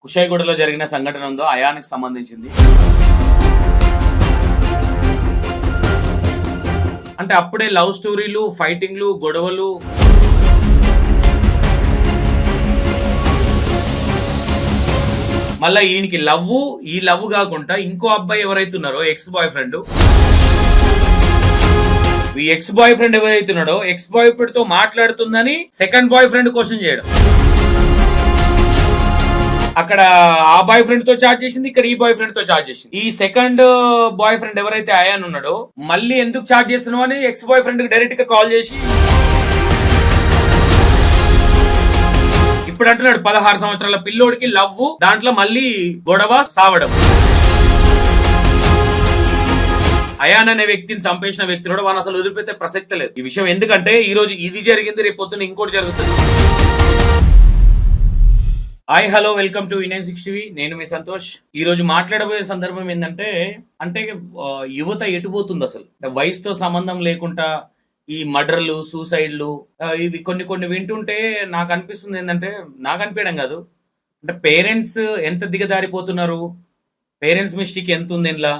కుషాయిగూడలో జరిగిన సంఘటన ఉందో అయానికి సంబంధించింది. అంటే అప్పుడే లవ్ స్టోరీలు, ఫైటింగ్లు, గొడవలు, మళ్ళా ఈయనకి ఈ లవ్ కాకుండా ఇంకో అబ్బాయి ఎవరైతే ఉన్నారో ఎక్స్ బాయ్ ఫ్రెండ్, ఈ ఎక్స్ బాయ్ ఫ్రెండ్ ఎవరైతే ఉన్నాడో ఎక్స్ బాయ్ ఫ్రెండ్ తో మాట్లాడుతుందని సెకండ్ బాయ్ ఫ్రెండ్ క్వశ్చన్ చేయడం. అక్కడ ఆ బాయ్ ఫ్రెండ్ తో చాట్ చేసింది, ఇక్కడ ఈ బాయ్ ఫ్రెండ్ తో చాట్ చేసింది. ఈ సెకండ్ బాయ్ ఫ్రెండ్ ఎవరైతే అయాన్ ఉన్నాడో మళ్ళీ ఎందుకు చాట్ చేస్తున్నావు అని ఎక్స్ బాయ్ ఫ్రెండ్ కి డైరెక్ట్ గా కాల్ చేసి ఇప్పుడు అంటున్నాడు 16 సంవత్సరాల పిల్లోడికి లవ్, దాంట్లో మళ్ళీ గొడవ, సావడం. అయాన్ అనే వ్యక్తిని చంపేసిన వ్యక్తి కూడా వాడు అసలు వదిలిపెట్టే ప్రసక్తే లేదు ఈ విషయం. ఎందుకంటే ఈ రోజు ఇది జరిగింది, రేపు పొద్దున్న ఇంకోటి జరుగుతుంది. Hi hello, welcome to Indian 6 TV. నేను మీ సంతోష్. ఈ రోజు మాట్లాడబోయే సందర్భం ఏంటంటే యువత ఎటుపోతుంది అసలు. వయసుతో సంబంధం లేకుండా ఈ మర్డర్లు, సూసైడ్లు ఇవి కొన్ని వింటుంటే నాకు అనిపిస్తుంది ఏంటంటే, నాకు అనిపించడం కాదు, అంటే పేరెంట్స్ ఎంత దిగదారిపోతున్నారు, పేరెంట్స్ మిస్టేక్ ఎంత ఉంది ఇంట్లో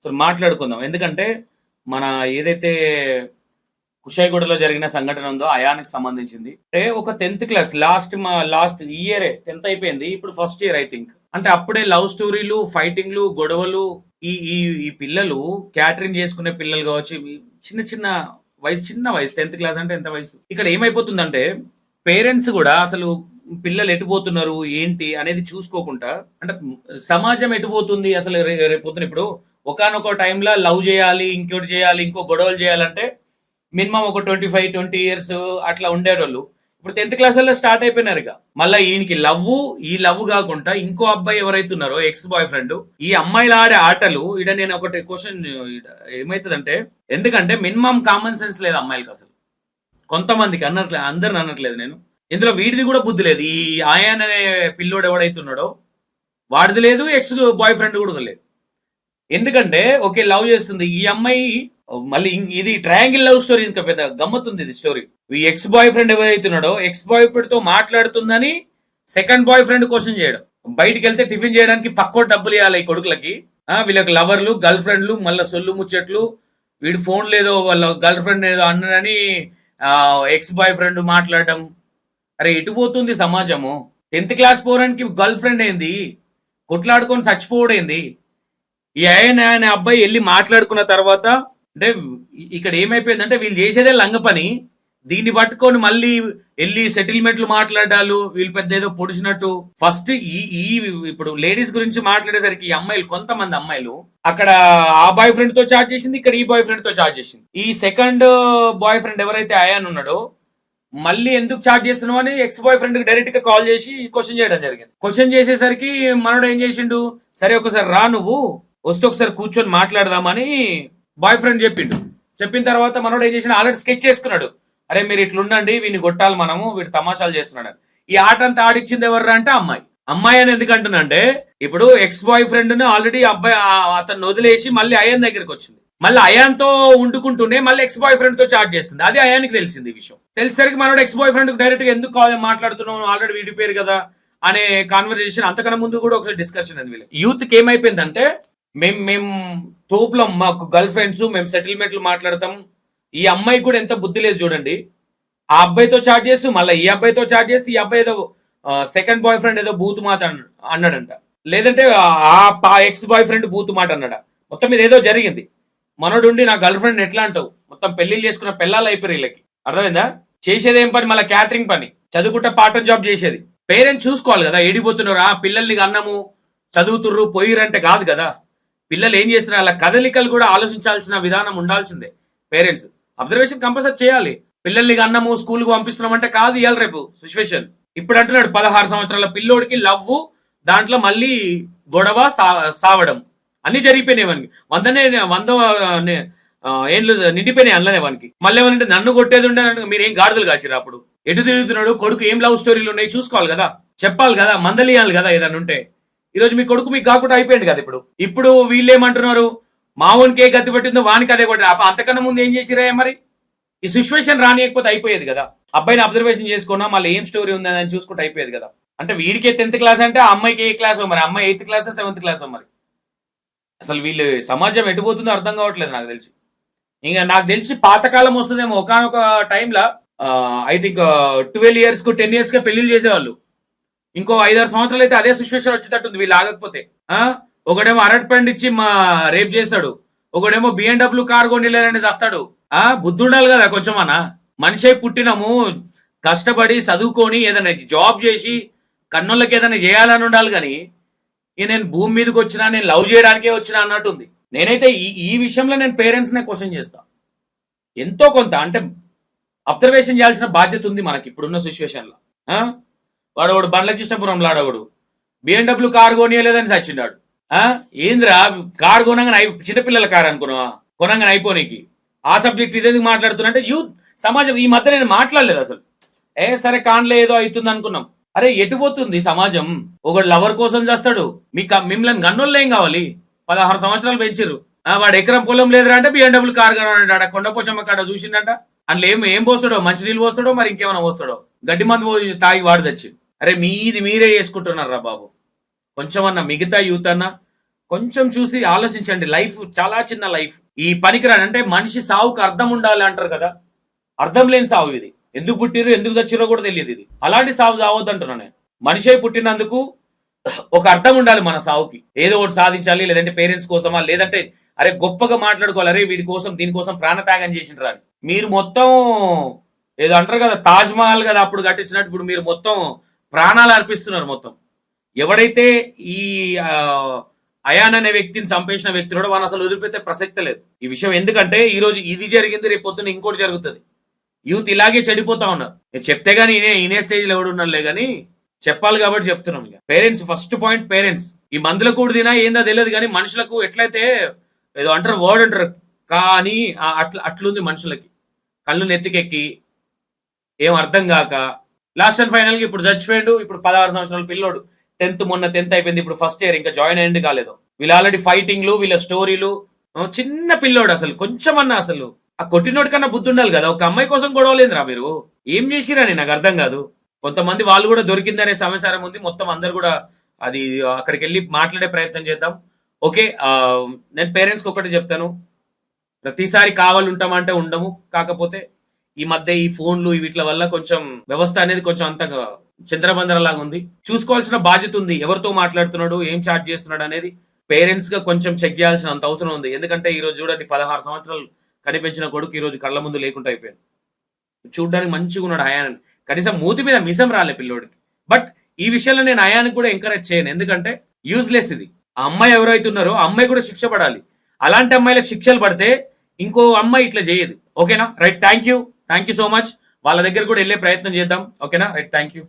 అసలు మాట్లాడుకుందాం. ఎందుకంటే మన ఏదైతే కుషాయిగూడలో జరిగిన సంఘటన ఉందో అయానికి సంబంధించింది. అంటే ఒక 10th క్లాస్ లాస్ట్ ఇయరే 10th అయిపోయింది, ఇప్పుడు ఫస్ట్ ఇయర్ ఐ థింక్. అంటే అప్పుడే లవ్ స్టోరీలు, ఫైటింగ్లు, గొడవలు. ఈ పిల్లలు క్యాటరింగ్ చేసుకునే పిల్లలు కావచ్చు, చిన్న వయసు 10th క్లాస్ అంటే ఎంత వయసు. ఇక్కడ ఏమైపోతుందంటే పేరెంట్స్ కూడా అసలు పిల్లలు ఎటుపోతున్నారు ఏంటి అనేది చూసుకోకుండా, అంటే సమాజం ఎటుపోతుంది అసలు రేపొద్దున. ఇప్పుడు ఒకానొక టైంలో లవ్ చేయాలి, ఇంకోటి చేయాలి, ఇంకో గొడవలు చేయాలంటే మినిమం ఒక 25-20 ఇయర్స్ అట్లా ఉండేటోళ్ళు ఇప్పుడు 10th క్లాస్ వల్ల స్టార్ట్ అయిపోయినారు. ఇక మళ్ళీ ఈయనకి ఈ లవ్ కాకుండా ఇంకో అబ్బాయి ఎవరైతే ఉన్నారో ఎక్స్ బాయ్ ఫ్రెండ్, ఈ అమ్మాయిలు ఆడే ఆటలు. ఇడ నేను ఒకటి క్వశ్చన్ ఏమైతుందంటే, ఎందుకంటే మినిమం కామన్ సెన్స్ లేదు అమ్మాయిలకి అసలు. కొంతమందికి అందరిని అనట్లేదు నేను, ఇందులో వీడిది కూడా బుద్ధి లేదు. ఈ ఆయాన్ అనే పిల్లోడు ఎవడైతే ఉన్నాడో వాడిది లేదు, ఎక్స్ బాయ్ ఫ్రెండ్ కూడా లేదు. ఎందుకంటే ఓకే లవ్ చేస్తుంది ఈ అమ్మాయి, మళ్ళీ ఇది ట్రయాంగిల్ లవ్ స్టోరీ. ఇంకా పెద్ద గమ్మతుంది ఇది స్టోరీ. ఈ ఎక్స్ బాయ్ ఫ్రెండ్ ఎవరైతున్నాడో ఎక్స్ బాయ్ ఫ్రెండ్ తో మాట్లాడుతుందని సెకండ్ బాయ్ ఫ్రెండ్ క్వశ్చన్ చేయడం. బయటికి వెళ్తే టిఫిన్ చేయడానికి పక్కో డబ్బులు ఇవ్వాలి ఈ కొడుకులకి. వీళ్ళకి లవర్లు, గర్ల్ ఫ్రెండ్లు, మళ్ళీ సొల్లు ముచ్చట్లు. వీడి ఫోన్ లేదో వాళ్ళ గర్ల్ ఫ్రెండ్ ఏదో అన్నదని ఎక్స్ బాయ్ ఫ్రెండ్ మాట్లాడడం. అరే ఎటుపోతుంది సమాజము? 10th క్లాస్ పోరానికి గర్ల్ ఫ్రెండ్ ఏంది, కొట్లాడుకొని చచ్చిపోవడేంది? ఈ అనే అబ్బాయి వెళ్ళి మాట్లాడుకున్న తర్వాత, అంటే ఇక్కడ ఏమైపోయిందంటే వీళ్ళు చేసేదే లంగ పని, దీన్ని పట్టుకొని మళ్ళీ వెళ్ళి సెటిల్మెంట్లు మాట్లాడాలు, వీళ్ళు పెద్ద ఏదో పొడిచినట్టు. ఫస్ట్ ఇప్పుడు లేడీస్ గురించి మాట్లాడేసరికి ఈ అమ్మాయిలు, కొంతమంది అమ్మాయిలు అక్కడ ఆ బాయ్ ఫ్రెండ్ తో చాట్ చేసింది, ఇక్కడ ఈ బాయ్ ఫ్రెండ్ తో చాట్ చేసింది. ఈ సెకండ్ బాయ్ ఫ్రెండ్ ఎవరైతే అయాన్ ఉన్నాడో మళ్ళీ ఎందుకు చాట్ చేస్తున్నావు అని ఎక్స్ బాయ్ ఫ్రెండ్ కి డైరెక్ట్ గా కాల్ చేసి క్వశ్చన్ చేయడం జరిగింది. క్వశ్చన్ చేసేసరికి మనోడు ఏం చేసిండు, సరే ఒకసారి రా, నువ్వు వస్తే ఒకసారి కూర్చొని మాట్లాడదామని బాయ్ ఫ్రెండ్ చెప్పిన తర్వాత మనోడు ఏం చేసిన, ఆల్రెడీ స్కెచ్ చేసుకున్నాడు. అరే మీరు ఇట్లుండండి, వీడిని కొట్టాలి మనము, వీడు తమాషాలు చేస్తున్నాడు. ఈ ఆట అంతా ఆడిచ్చింది ఎవర్రా అంటే అమ్మాయి అని. ఎందుకు అంటున్నా అంటే, ఇప్పుడు ఎక్స్ బాయ్ ఫ్రెండ్ ని ఆల్రెడీ అబ్బాయి అతను వదిలేసి మళ్ళీ అయాన్ దగ్గరికి వచ్చింది. మళ్ళీ అయాన్ తో ఉండుకుంటూనే మళ్ళీ ఎక్స్ బాయ్ ఫ్రెండ్ తో చాట్ చేస్తుంది. అది అయానికి తెలిసింది ఈ విషయం. తెలిసరికి మనోడు ఎక్స్ బాయ్ ఫ్రెండ్ డైరెక్ట్ గా ఎందుకు మాట్లాడుతున్నావు, ఆల్రెడీ విడిపోయారు కదా అనే కాన్వర్సేషన్. అంతకన్నా ముందు కూడా ఒకసారి డిస్కషన్ అది. వీళ్ళకి యూత్ కి ఏమైపోయిందంటే, మేము తోపులం, మాకు గర్ల్ ఫ్రెండ్స్, మేము సెటిల్మెంట్లు మాట్లాడతాం. ఈ అమ్మాయికి కూడా ఎంత బుద్ధి లేదు చూడండి. ఆ అబ్బాయితో చాట్ చేస్తూ మళ్ళీ ఈ అబ్బాయితో చాట్ చేసి, ఈ అబ్బాయి ఏదో సెకండ్ బాయ్ ఫ్రెండ్ ఏదో బూతు మాట అన్నాడంట, లేదంటే ఆ ఎక్స్ బాయ్ ఫ్రెండ్ బూతు మాట అన్నాడా. మొత్తం మీద ఏదో జరిగింది. మనోడు ఉండి నా గర్ల్ ఫ్రెండ్ ఎట్లా అంటావు, మొత్తం పెళ్లిళ్ళు చేసుకున్న పిల్లలు అయిపోయారు వీళ్ళకి. అర్థమైందా? చేసేది ఏం పని, మళ్ళీ క్యాటరింగ్ పని, చదువుకుంటా పార్ట్ టైం జాబ్ చేసేది. పేరెంట్స్ చూసుకోవాలి కదా, ఏడిపోతున్నారు. పిల్లల్ని అన్నము చదువుతుర్రు పోయిరంటే కాదు కదా. పిల్లలు ఏం చేస్తున్నారు, అలా కదలికలు కూడా ఆలోచించాల్సిన విధానం ఉండాల్సిందే. పేరెంట్స్ అబ్జర్వేషన్ కంపల్సరీ చేయాలి. పిల్లల్ని అన్నము స్కూల్కి పంపిస్తున్నామంటే కాదు ఇవాళ రేపు సిచ్యువేషన్. ఇప్పుడు అంటున్నాడు 16 సంవత్సరాల పిల్లోడికి లవ్, దాంట్లో మళ్ళీ గొడవ, సావడం అన్ని జరిగిపోయినాయి. వానికి 100 ఏళ్ళు నిండిపోయినాయి అందులోనే వానికి. మళ్ళీ ఏమంటే నన్ను కొట్టేది ఉండే, మీరేం గాడిదలు కాసిరా? అప్పుడు ఎటు తిరుగుతున్నాడు కొడుకు, ఏం లవ్ స్టోరీలు ఉన్నాయి చూసుకోవాలి కదా, చెప్పాలి కదా, మందలియాలి కదా ఏదన్నా ఉంటే. ఈరోజు మీ కొడుకు మీకు కాకుండా అయిపోయింది కదా. ఇప్పుడు వీళ్ళు ఏమంటున్నారు, మావోనికి ఏ గతి పట్టిందో వానికి అదే కొట్టారు. అంతకన్నా ముందు ఏం చేసిరా మరి? ఈ సిచ్యువేషన్ రానియకపోతే అయిపోయేది కదా. అబ్బాయిని అబ్జర్వేషన్ చేసుకున్నా మళ్ళీ ఏం స్టోరీ ఉందని చూసుకుంటే అయిపోయేది కదా. అంటే వీడికి 10th క్లాస్ అంటే ఆ అమ్మాయికి ఏ క్లాస్, మరి అమ్మాయి 8th క్లాస్ 7th క్లాస్ మరి. అసలు వీళ్ళు సమాజం ఎటుపోతుందో అర్థం కావట్లేదు నాకు తెలిసి. ఇంకా నాకు తెలిసి పాతకాలం వస్తుందేమో. ఒకనొక టైంలో ఐ థింక్ 12 years 10 years పెళ్లిళ్ళు చేసేవాళ్ళు. ఇంకో 5-6 సంవత్సరాలు అయితే అదే సిచ్యువేషన్ వచ్చేటట్టుంది వీళ్ళు ఆగకపోతే. ఒకడేమో అరటి పండు ఇచ్చి రేప్ చేస్తాడు, ఒకడేమో BMW కార్ కొనిలేదని చేస్తాడు. బుద్ధి ఉండాలి కదా కొంచెం. మనిషి పుట్టినము, కష్టపడి చదువుకొని ఏదైనా జాబ్ చేసి కన్నులకి ఏదైనా చేయాలని ఉండాలి. కానీ నేను భూమి మీదకి వచ్చినా, నేను లవ్ చేయడానికే వచ్చినా అన్నట్టుంది. నేనైతే ఈ విషయంలో నేను పేరెంట్స్ నే క్వశ్చన్ చేస్తా. ఎంతో కొంత అంటే అబ్జర్వేషన్ చేయాల్సిన బాధ్యత ఉంది మనకి ఇప్పుడున్న సిచ్యువేషన్ లో. వాడు బండ్లకృష్ణపురంలో ఆడవాడు BMW కార్ కొనియలేదని చచ్చిండాడు. ఏందిరా కార్ కొనంగానే చిన్నపిల్లల కార్ అనుకున్నావా కొనంగానే అయిపోనీకి? ఆ సబ్జెక్ట్ ఇదేందుకు మాట్లాడుతున్నా అంటే యూత్ సమాజం ఈ మధ్య నేను మాట్లాడలేదు అసలు. సరే కాన్లే ఏదో అవుతుంది అనుకున్నాం. అరే ఎటుపోతుంది సమాజం? ఒకడు లవర్ కోసం చేస్తాడు. మిమ్మల్ని గన్నోళ్ళు ఏం కావాలి? 16 సంవత్సరాలు పెంచిర్రు. వాడు ఎకరం పొలం లేదురా అంటే BMW కార్ కొన్నాడు. కొండపోచమ్మ కాడ చూసిండంట. అందులో ఏం పోస్తాడో, మంచినీళ్ళు పోస్తాడో, మరి ఇంకేమైనా పోస్తాడో, గడ్డి మందు తాగి వాడు చచ్చి. అరే మీరే చేసుకుంటున్నారా బాబు? కొంచెమన్నా మిగతా యూత్ అన్నా కొంచెం చూసి ఆలోచించండి. లైఫ్ చాలా చిన్న లైఫ్. ఈ పనికిరాని అంటే మనిషి సావుకు అర్థం ఉండాలి అంటారు కదా, అర్థం లేని సావు ఇది. ఎందుకు పుట్టిరో ఎందుకు చచ్చిరో కూడా తెలియదు ఇది. అలాంటి సావు చావద్దు అంటున్నా నేను. మనిషి పుట్టినందుకు ఒక అర్థం ఉండాలి మన సావుకి. ఏదో ఒకటి సాధించాలి, లేదంటే పేరెంట్స్ కోసమా, లేదంటే అరే గొప్పగా మాట్లాడుకోవాలి, అరే వీడి కోసం దీనికోసం ప్రాణత్యాగం చేసిండ్రా అని. మీరు మొత్తం ఏదో అంటారు కదా, తాజ్ మహల్ కదా అప్పుడు కట్టించినట్టు ఇప్పుడు మీరు మొత్తం ప్రాణాలు అర్పిస్తున్నారు మొత్తం. ఎవడైతే ఈ అయాన్ అనే వ్యక్తిని చంపేసిన వ్యక్తి కూడా వాడు అసలు వదిలిపెట్టే ప్రసక్తే లేదు. ఈ విషయం ఎందుకంటే ఈ రోజు ఇది జరిగింది, రేపు పొద్దున ఇంకోటి జరుగుతుంది. యూత్ ఇలాగే చెడిపోతా ఉన్నారు. చెప్తే గానీ ఇనే స్టేజ్ లో ఎవడున్నారులే గానీ చెప్పాలి కాబట్టి చెప్తున్నాం. ఇక పేరెంట్స్ ఫస్ట్ పాయింట్. పేరెంట్స్ ఈ మందుల కూడా తినా ఏందో తెలియదు కానీ మనుషులకు ఎట్లయితే ఏదో అంటారు వర్డ్ అంటారు కానీ అట్లుంది మనుషులకి. కళ్ళు నెత్తికెక్కి ఏం అర్థం కాక లాస్ట్ అండ్ ఫైనల్ కి ఇప్పుడు చచ్చిపోయాడు. ఇప్పుడు 16 సంవత్సరాల పిల్లోడు. మొన్న 10th అయిపోయింది, ఇప్పుడు ఫస్ట్ ఇయర్, ఇంకా జాయిన్ అయ్యింది కాలేదు. వీళ్ళు ఆల్రెడీ ఫైటింగ్లు, వీళ్ళ స్టోరీలు. చిన్న పిల్లోడు అసలు కొంచెమన్నా అసలు ఆ కొట్టినోడి కన్నా బుద్ధి ఉండాలి కదా. ఒక అమ్మాయి కోసం గొడవలేదురా మీరు? ఏం చేసిరని నాకు అర్థం కాదు. కొంతమంది వాళ్ళు కూడా దొరికిందనే సమాచారం ఉంది. మొత్తం అందరు కూడా అది అక్కడికి వెళ్ళి మాట్లాడే ప్రయత్నం చేద్దాం. ఓకే, నేను పేరెంట్స్ కి ఒకటి చెప్తాను, ప్రతిసారి కావాలి ఉంటామంటే ఉండము. కాకపోతే ఈ మధ్య ఈ ఫోన్లు వీటి వల్ల కొంచెం వ్యవస్థ అనేది కొంచెం అంతగా చంద్రబందరలాగా ఉంది. చూసుకోవాల్సిన బాధ్యత ఉంది. ఎవరితో మాట్లాడుతున్నాడు, ఏం చాట్ చేస్తున్నాడు అనేది పేరెంట్స్ గా కొంచెం చెక్ చేయాల్సిన అంత అవసరం ఉంది. ఎందుకంటే ఈ రోజు చూడండి, 16 సంవత్సరాలు కనిపించిన కొడుకు ఈ రోజు కళ్ళ ముందు లేకుండా అయిపోయాడు. చూడడానికి మంచిగా ఉన్నాడు అయాన్, కనీసం మూతి మీద మిసం రాలే పిల్లోడికి. బట్ ఈ విషయంలో నేను అయానికి కూడా ఎంకరేజ్ చేయను. ఎందుకంటే యూజ్లెస్ ఇది. ఆ అమ్మాయి ఎవరైతే ఉన్నారో ఆ అమ్మాయి కూడా శిక్ష పడాలి. అలాంటి అమ్మాయిలకు శిక్షలు పడితే ఇంకో అమ్మాయి ఇట్లా చేయదు. ఓకేనా? Right, thank you so much. వాళ్ళ దగ్గర కూడా వెళ్ళే ప్రయత్నం చేద్దాం. ఓకేనా? Right, thank you.